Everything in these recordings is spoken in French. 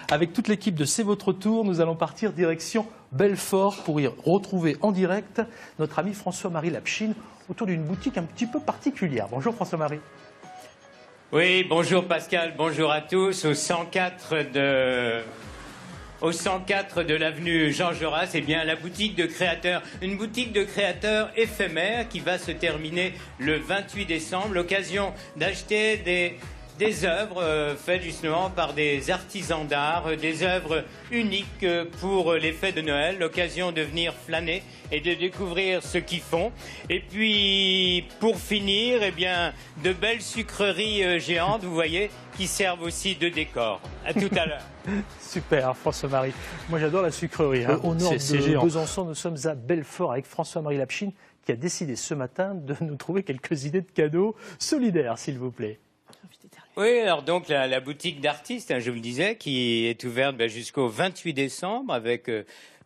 Avec toute l'équipe de C'est votre tour, nous allons partir direction Belfort pour y retrouver en direct notre ami François-Marie Lapchine autour d'une boutique un petit peu particulière. Bonjour François-Marie. Oui, bonjour Pascal, bonjour à tous. Au 104 de l'avenue Jean Jaurès, eh bien, la boutique de créateurs, une boutique de créateurs éphémère qui va se terminer le 28 décembre. L'occasion d'acheter des œuvres faites justement par des artisans d'art, des œuvres uniques pour les fêtes de Noël, l'occasion de venir flâner et de découvrir ce qu'ils font. Et puis, pour finir, eh bien, de belles sucreries géantes, vous voyez, qui servent aussi de décor. À tout à l'heure. Super, François-Marie. Moi, j'adore la sucrerie. Hein. Au nord de Besançon, nous sommes à Belfort avec François-Marie Lapchine qui a décidé ce matin de nous trouver quelques idées de cadeaux solidaires, s'il vous plaît. Oui, alors donc la boutique d'artistes, hein, je vous le disais, qui est ouverte jusqu'au 28 décembre avec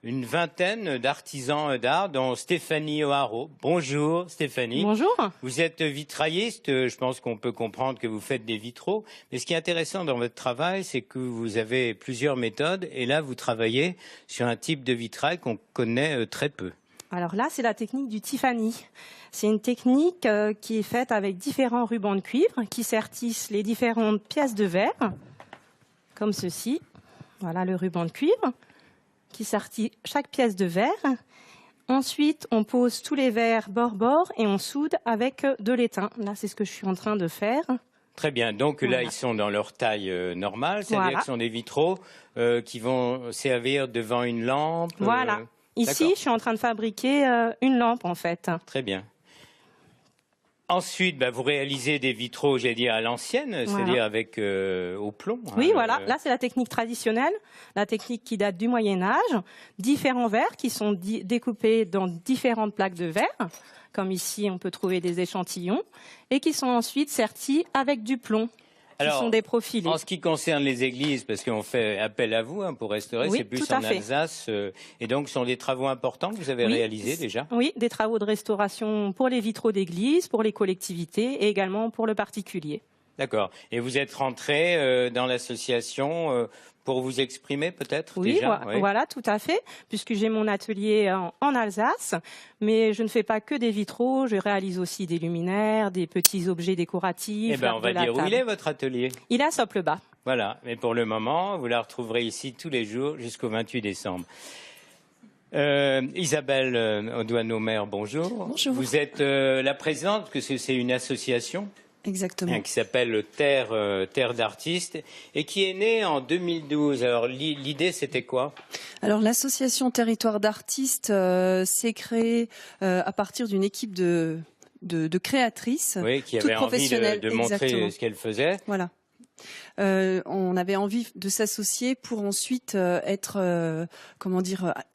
une vingtaine d'artisans d'art, dont Stéphanie O'Haraud. Bonjour Stéphanie. Bonjour. Vous êtes vitrailliste, je pense qu'on peut comprendre que vous faites des vitraux. Mais ce qui est intéressant dans votre travail, c'est que vous avez plusieurs méthodes et là vous travaillez sur un type de vitrail qu'on connaît très peu. Alors là, c'est la technique du Tiffany. C'est une technique qui est faite avec différents rubans de cuivre qui sertissent les différentes pièces de verre, comme ceci. Voilà le ruban de cuivre qui sertit chaque pièce de verre. Ensuite, on pose tous les verres bord-bord et on soude avec de l'étain. Là, c'est ce que je suis en train de faire. Très bien. Donc là, ils sont dans leur taille normale, c'est-à-dire que ce sont des vitraux qui vont servir devant une lampe. Voilà. Ici, je suis en train de fabriquer une lampe, en fait. Très bien. Ensuite, vous réalisez des vitraux, j'allais dire, à l'ancienne, c'est-à-dire avec au plomb. Oui, voilà. Là, c'est la technique traditionnelle, la technique qui date du Moyen-Âge. Différents verres qui sont découpés dans différentes plaques de verre, comme ici, on peut trouver des échantillons, et qui sont ensuite sertis avec du plomb. Alors, sont des profilés. En ce qui concerne les églises, parce qu'on fait appel à vous pour restaurer, oui, c'est plus en Alsace, et donc ce sont des travaux importants que vous avez réalisés déjà. Oui, des travaux de restauration pour les vitraux d'église, pour les collectivités et également pour le particulier. D'accord. Et vous êtes rentré dans l'association pour vous exprimer peut-être déjà. Oui, voilà, tout à fait, puisque j'ai mon atelier en Alsace, mais je ne fais pas que des vitraux, je réalise aussi des luminaires, des petits objets décoratifs. Eh bien, on va dire où il est votre atelier. Il est à Sople-Bas. Voilà, mais pour le moment, vous la retrouverez ici tous les jours jusqu'au 28 décembre. Isabelle Audouin-Maire, bonjour. Bonjour. Vous êtes la présidente, que c'est une association. Exactement. Qui s'appelle Terre d'artistes et qui est née en 2012. Alors l'idée c'était quoi? Alors l'association Territoire d'artistes s'est créée à partir d'une équipe de créatrices, qui avaient envie de montrer ce qu'elles faisaient. Voilà. On avait envie de s'associer pour ensuite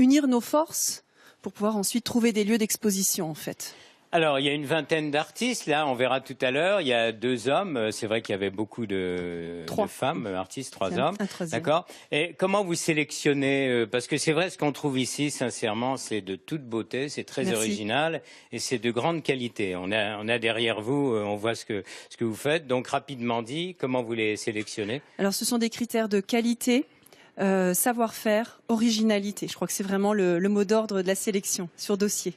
unir nos forces pour pouvoir ensuite trouver des lieux d'exposition en fait. Alors, il y a une vingtaine d'artistes, là, on verra tout à l'heure. Il y a 2 hommes, c'est vrai qu'il y avait beaucoup de femmes, artistes, 3 hommes. D'accord. Et comment vous sélectionnez parce que c'est vrai, ce qu'on trouve ici, sincèrement, c'est de toute beauté, c'est très original et c'est de grande qualité. On a derrière vous, on voit ce que vous faites. Donc, rapidement dit, comment vous les sélectionnez? Alors, ce sont des critères de qualité, savoir-faire, originalité. Je crois que c'est vraiment le mot d'ordre de la sélection sur dossier.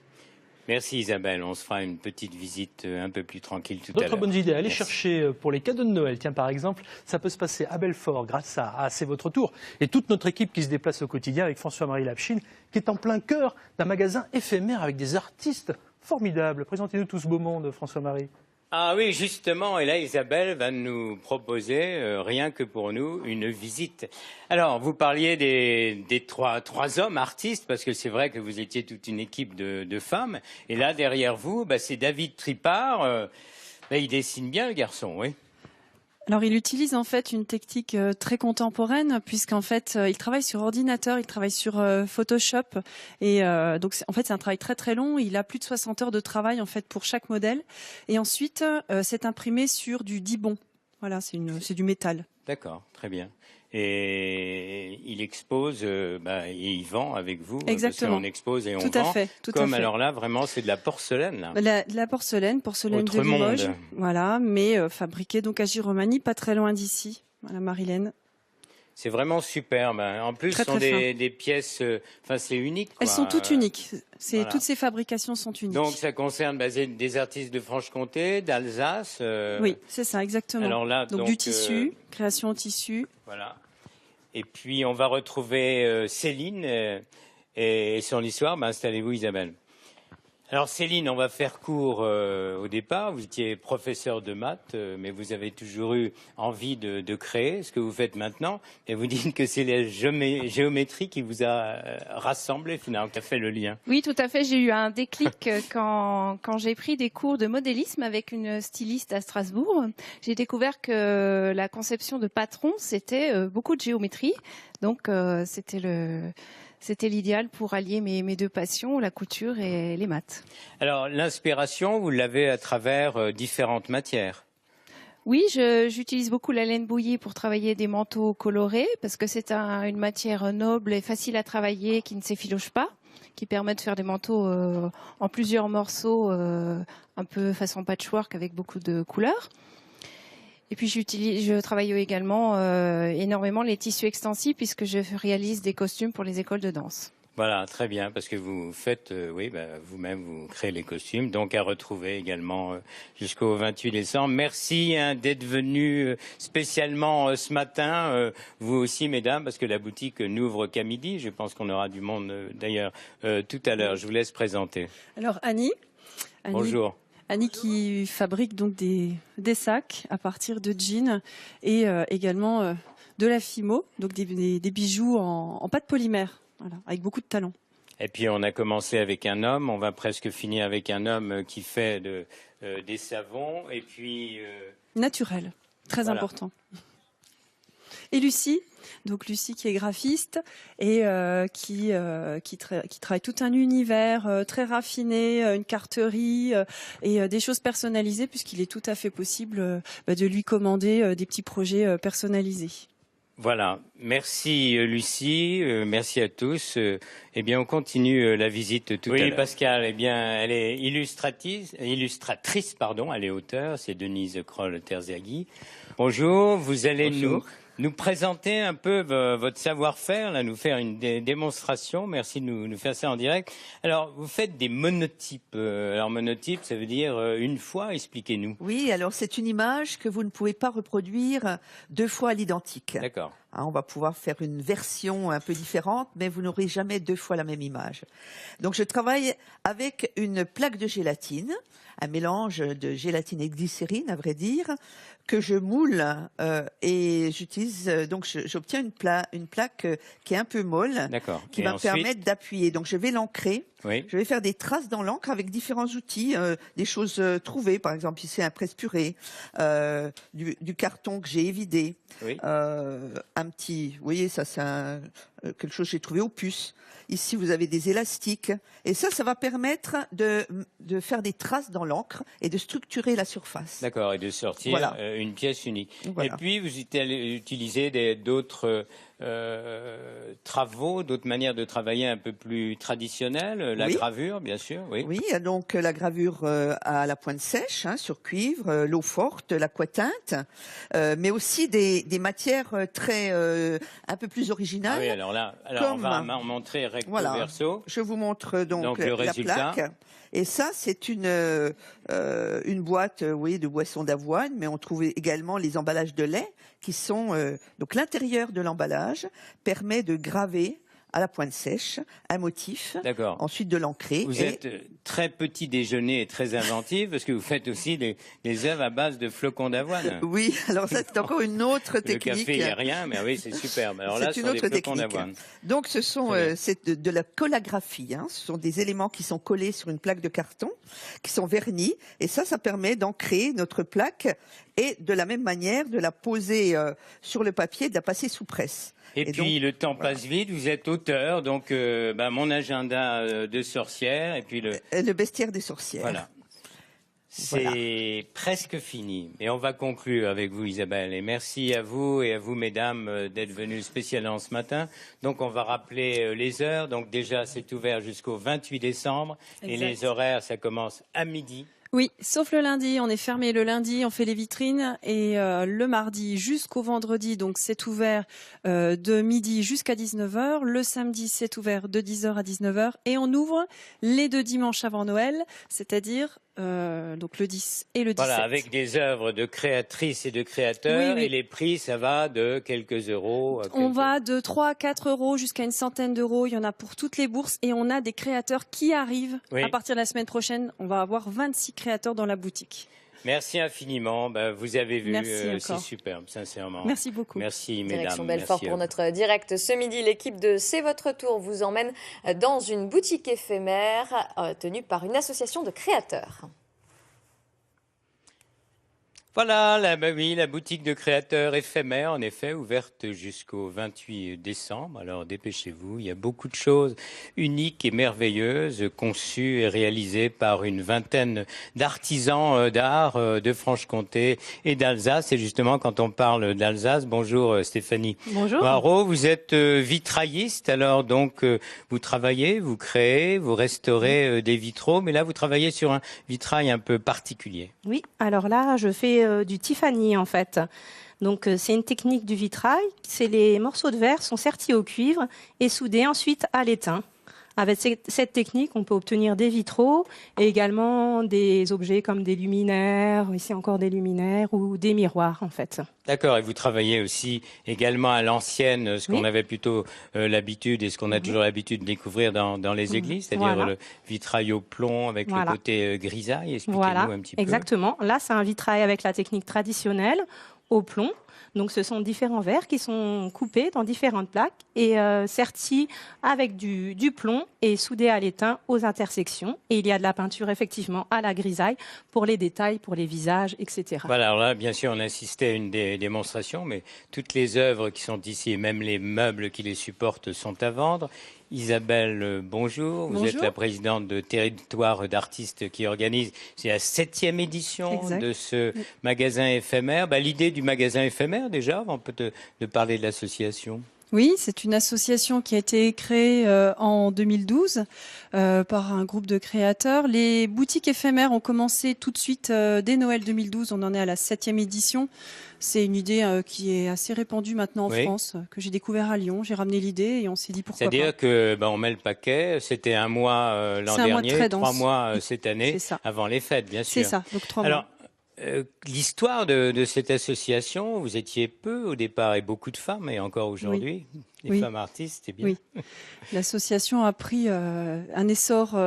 Merci Isabelle, on se fera une petite visite un peu plus tranquille tout à l'heure. D'autres bonnes idées, allez chercher pour les cadeaux de Noël. Tiens, par exemple, ça peut se passer à Belfort grâce à C'est votre tour. Et toute notre équipe qui se déplace au quotidien avec François-Marie Lapchine, qui est en plein cœur d'un magasin éphémère avec des artistes formidables. Présentez-nous tout ce beau monde, François-Marie. Ah oui, justement, et là Isabelle va nous proposer, rien que pour nous, une visite. Alors, vous parliez des trois hommes artistes, parce que c'est vrai que vous étiez toute une équipe de femmes, et là derrière vous, c'est David Tripart, il dessine bien le garçon, oui. Alors, il utilise en fait une technique très contemporaine puisqu'en fait, il travaille sur ordinateur, il travaille sur Photoshop et donc en fait, c'est un travail très très long. Il a plus de 60 heures de travail en fait pour chaque modèle et ensuite, c'est imprimé sur du Dibond. Voilà, c'est du métal. D'accord, très bien. Et il expose, et il vend avec vous. Exactement. Parce qu'on expose et on tout vend. À fait. Alors là, vraiment, c'est de la porcelaine. Là. La porcelaine de Limoges. Voilà, mais fabriquée donc à Giromagny, pas très loin d'ici. Voilà, Marilène. C'est vraiment superbe. En plus, Très, ce sont très des pièces, enfin c'est unique, quoi. Elles sont toutes uniques. Voilà. Toutes ces fabrications sont uniques. Donc ça concerne des artistes de Franche-Comté, d'Alsace. Oui, c'est ça, exactement. Alors là, donc du tissu, création en tissu. Voilà. Et puis on va retrouver Céline et son histoire. Installez-vous, Isabelle. Alors Céline, on va faire court au départ. Vous étiez professeur de maths, mais vous avez toujours eu envie de créer ce que vous faites maintenant. Et vous dites que c'est la géométrie qui vous a rassemblé finalement, qui a fait le lien. Oui, tout à fait. J'ai eu un déclic quand j'ai pris des cours de modélisme avec une styliste à Strasbourg. J'ai découvert que la conception de patron, c'était beaucoup de géométrie. Donc c'était l'idéal pour allier mes deux passions, la couture et les maths. Alors, l'inspiration, vous l'avez à travers différentes matières. Oui, j'utilise beaucoup la laine bouillie pour travailler des manteaux colorés parce que c'est une matière noble et facile à travailler qui ne s'effiloche pas, qui permet de faire des manteaux en plusieurs morceaux, un peu façon patchwork avec beaucoup de couleurs. Et puis je travaille également énormément les tissus extensibles puisque je réalise des costumes pour les écoles de danse. Voilà, très bien, parce que vous faites, vous-même, vous créez les costumes, donc à retrouver également jusqu'au 28 décembre. Merci d'être venus spécialement ce matin, vous aussi, mesdames, parce que la boutique n'ouvre qu'à midi. Je pense qu'on aura du monde d'ailleurs tout à l'heure. Je vous laisse présenter. Alors Annie. Bonjour. Annie qui fabrique donc des sacs à partir de jeans et également de la fimo, donc des bijoux en pâte polymère, voilà, avec beaucoup de talent. Et puis on a commencé avec un homme, on va presque finir avec un homme qui fait des savons et puis naturel, très voilà. Important. Et Lucie, donc Lucie qui est graphiste et qui travaille tout un univers très raffiné, une carterie et des choses personnalisées puisqu'il est tout à fait possible de lui commander des petits projets personnalisés. Voilà, merci Lucie, merci à tous. Eh bien, on continue la visite tout à l'heure. Oui, Pascal, eh bien, elle est illustratrice, elle est auteure, c'est Denise Kroll-Terziaghi. Bonjour, vous allez nous présenter un peu votre savoir-faire, là, nous faire une démonstration. Merci de nous faire ça en direct. Alors, vous faites des monotypes. Alors, monotype, ça veut dire une fois, expliquez-nous. Oui, alors c'est une image que vous ne pouvez pas reproduire deux fois à l'identique. D'accord. On va pouvoir faire une version un peu différente, mais vous n'aurez jamais deux fois la même image. Donc, je travaille avec une plaque de gélatine, un mélange de gélatine et de glycérine, à vrai dire, que je moule et j'utilise. Donc, j'obtiens une plaque qui est un peu molle, qui va me permettre d'appuyer. Donc, je vais l'ancrer. Oui. Je vais faire des traces dans l'encre avec différents outils, des choses trouvées, par exemple ici un presse-purée, du carton que j'ai évidé, oui. un petit, vous voyez ça c'est quelque chose que j'ai trouvé aux puces. Ici vous avez des élastiques et ça va permettre de faire des traces dans l'encre et de structurer la surface. D'accord, et de sortir une pièce unique. Voilà. Et puis vous utilisez d'autres travaux, d'autres manières de travailler un peu plus traditionnelles, la gravure bien sûr. Oui, oui, donc la gravure à la pointe sèche sur cuivre, l'eau forte, l'aquatinte, mais aussi des matières très un peu plus originales. Ah oui, alors là, on va montrer recto verso. Je vous montre donc le la résultat. plaque. Et ça, c'est une boîte, de boissons d'avoine, mais on trouve également les emballages de lait qui sont donc l'intérieur de l'emballage permet de graver à la pointe sèche un motif, ensuite de l'ancrer. Vous êtes très petit déjeuner et très inventif parce que vous faites aussi des œuvres à base de flocons d'avoine. Oui, alors ça c'est encore une autre technique. Le café, il n'y a rien, mais oui, c'est superbe. Alors là, c'est une autre technique. Donc ce sont c'est de la collagraphie. Ce sont des éléments qui sont collés sur une plaque de carton, qui sont vernis, et ça permet d'ancrer notre plaque et de la même manière de la poser sur le papier, de la passer sous presse. Et puis donc, le temps passe vite, vous êtes auteur, donc mon agenda de sorcière et puis le bestiaire des sorcières. Voilà. C'est presque fini. Et on va conclure avec vous, Isabelle. Et merci à vous et à vous, mesdames, d'être venues spécialement ce matin. Donc, on va rappeler les heures. Donc, déjà, c'est ouvert jusqu'au 28 décembre. Exact. Et les horaires, ça commence à midi. Oui, sauf le lundi, on est fermé le lundi, on fait les vitrines et le mardi jusqu'au vendredi, donc c'est ouvert de midi jusqu'à 19 heures. Le samedi, c'est ouvert de 10 heures à 19 heures et on ouvre les 2 dimanches avant Noël, c'est-à-dire donc le 10 et le 17. Voilà, avec des œuvres de créatrices et de créateurs, Oui. et les prix, ça va de quelques euros. On va de 3 à 4 euros jusqu'à une centaine d'euros. Il y en a pour toutes les bourses et on a des créateurs qui arrivent. Oui. À partir de la semaine prochaine, on va avoir 26 créateurs dans la boutique. Merci infiniment. Vous avez vu, Merci c'est encore. superbe, sincèrement. Merci beaucoup. Merci, mesdames. Direction Belfort Merci à pour vous. notre direct. Ce midi, l'équipe de C'est votre tour vous emmène dans une boutique éphémère tenue par une association de créateurs. Voilà, la boutique de créateurs éphémères, en effet, ouverte jusqu'au 28 décembre. Alors dépêchez-vous, il y a beaucoup de choses uniques et merveilleuses, conçues et réalisées par une vingtaine d'artisans d'art de Franche-Comté et d'Alsace. Et justement, quand on parle d'Alsace, bonjour Stéphanie. Bonjour. Barraud, vous êtes vitrailliste, alors donc vous travaillez, vous créez, vous restaurez des vitraux, mais là vous travaillez sur un vitrail un peu particulier. Oui, alors là, je fais du Tiffany en fait. Donc c'est une technique du vitrail. C'est les morceaux de verre sont sertis au cuivre et soudés ensuite à l'étain. Avec cette technique, on peut obtenir des vitraux et également des objets comme des luminaires, ici encore des luminaires ou des miroirs en fait. D'accord, et vous travaillez aussi également à l'ancienne, ce qu'on Oui. avait plutôt l'habitude et ce qu'on a toujours l'habitude de découvrir dans les églises, c'est-à-dire Voilà. le vitrail au plomb avec Voilà. le côté grisaille. Expliquez-nous Voilà, un petit peu. exactement. Là, c'est un vitrail avec la technique traditionnelle au plomb. Donc, ce sont différents verres qui sont coupés dans différentes plaques et sertis avec du plomb et soudés à l'étain aux intersections. Et il y a de la peinture, effectivement, à la grisaille pour les détails, pour les visages, etc. Voilà, alors là, bien sûr, on assistait à une des démonstrations, mais toutes les œuvres qui sont ici et même les meubles qui les supportent sont à vendre. Isabelle, bonjour. Vous êtes Bonjour. la présidente de Territoire d'artistes qui organise, c'est la 7e édition Exact. de ce magasin éphémère. L'idée du magasin éphémère, déjà, avant peut-être de parler de l'association. Oui, c'est une association qui a été créée en 2012 par un groupe de créateurs. Les boutiques éphémères ont commencé tout de suite dès Noël 2012. On en est à la 7e édition. C'est une idée qui est assez répandue maintenant en Oui. France, que j'ai découvert à Lyon. J'ai ramené l'idée et on s'est dit pourquoi pas. C'est-à-dire que on met le paquet, c'était un mois l'an C'est un mois dernier, très 3 dense. mois cette année, C'est ça. avant les fêtes, bien sûr. C'est ça, donc 3 mois. Alors, l'histoire de cette association, vous étiez peu au départ et beaucoup de femmes, et encore aujourd'hui, les Oui. femmes artistes, c'est bien. Oui. L'association a pris un essor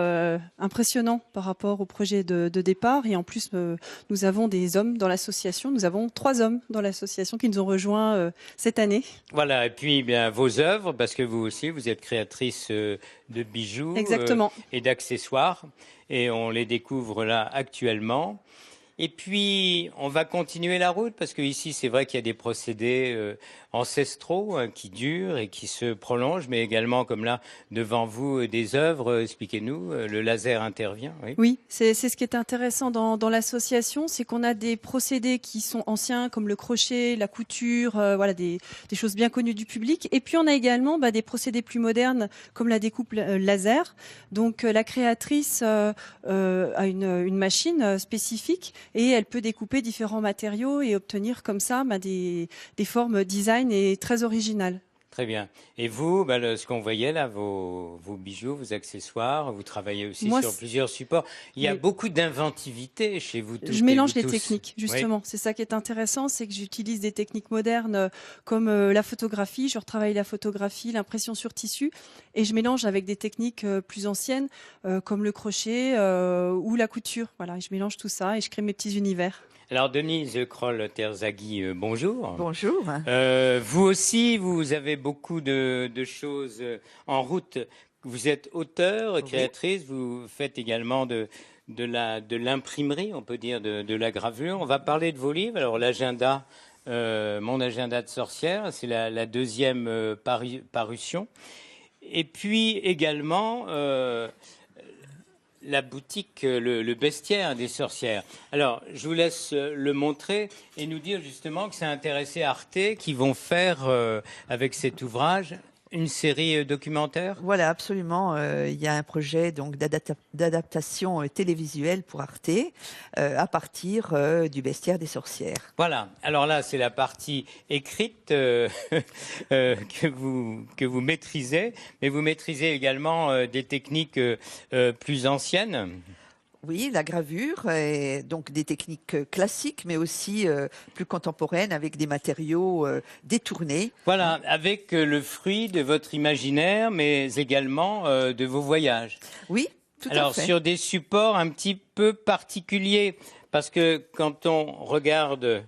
impressionnant par rapport au projet de départ. Et en plus, nous avons des hommes dans l'association. Nous avons 3 hommes dans l'association qui nous ont rejoints cette année. Voilà, et puis vos œuvres, parce que vous aussi, vous êtes créatrice de bijoux Exactement. et d'accessoires, et on les découvre là actuellement. Et puis, on va continuer la route, parce qu'ici, c'est vrai qu'il y a des procédés ancestraux qui durent et qui se prolongent, mais également, comme là, devant vous, des œuvres. Expliquez-nous, le laser intervient. Oui. Oui, c'est ce qui est intéressant dans l'association, c'est qu'on a des procédés qui sont anciens, comme le crochet, la couture, voilà, des choses bien connues du public. Et puis, on a également des procédés plus modernes, comme la découpe laser. Donc, la créatrice a une machine spécifique et elle peut découper différents matériaux et obtenir comme ça des formes design et très originales. Très bien. Et vous, ce qu'on voyait là, vos bijoux, vos accessoires, vous travaillez aussi Moi, sur plusieurs supports. Il y a oui. beaucoup d'inventivité chez vous tous. Je mélange et vous les tous. techniques, Oui. justement. C'est ça qui est intéressant, c'est que j'utilise des techniques modernes comme la photographie. Je retravaille la photographie, l'impression sur tissu, et je mélange avec des techniques plus anciennes comme le crochet ou la couture. Voilà, et je mélange tout ça et je crée mes petits univers. Alors, Denise Kroll-Terzaghi, bonjour. Bonjour. Vous aussi, vous avez beaucoup de choses en route. Vous êtes auteur, créatrice, vous faites également de l'imprimerie, on peut dire, de la gravure. On va parler de vos livres. Alors, l'agenda, mon agenda de sorcière, c'est la 2e parution. Et puis également la boutique, le bestiaire des sorcières. Alors, je vous laisse le montrer et nous dire justement que ça a intéressé Arte qui vont faire avec cet ouvrage Une série documentaire? Voilà, absolument. Il y a un projet donc d'adaptation télévisuelle pour Arte à partir du Bestiaire des sorcières. Voilà. Alors là, c'est la partie écrite que vous maîtrisez, mais vous maîtrisez également des techniques plus anciennes. Oui, la gravure, et donc des techniques classiques, mais aussi plus contemporaines avec des matériaux détournés. Voilà, avec le fruit de votre imaginaire, mais également de vos voyages. Oui, tout à Alors, fait. sur des supports un petit peu particuliers, parce que quand on regarde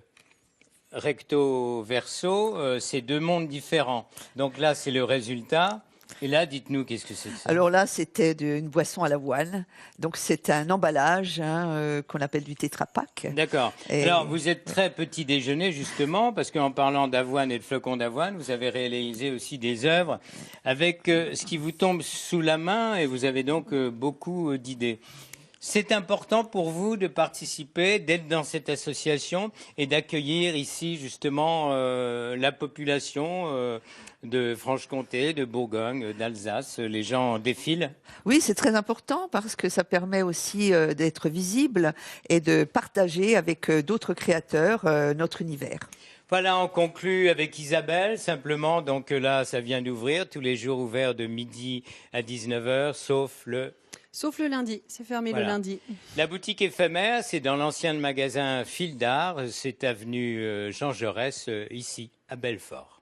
recto verso, c'est deux mondes différents. Donc là, c'est le résultat. Et là, dites-nous, qu'est-ce que c'est que ça? Alors là, c'était une boisson à l'avoine. Donc c'est un emballage qu'on appelle du Tetra Pak. D'accord. Et- Alors, vous êtes très petit déjeuner, justement, parce qu'en parlant d'avoine et de flocons d'avoine, vous avez réalisé aussi des œuvres avec ce qui vous tombe sous la main, et vous avez donc beaucoup d'idées. C'est important pour vous de participer, d'être dans cette association et d'accueillir ici, justement, la population de Franche-Comté, de Bourgogne, d'Alsace. Les gens défilent. Oui, c'est très important parce que ça permet aussi d'être visible et de partager avec d'autres créateurs notre univers. Voilà, on conclut avec Isabelle, simplement. Donc là, ça vient d'ouvrir, tous les jours ouverts de midi à 19h, sauf le... Sauf le lundi, c'est fermé Voilà. le lundi. La boutique éphémère, c'est dans l'ancien magasin Fil d'Art, c'est avenue Jean Jaurès, ici, à Belfort.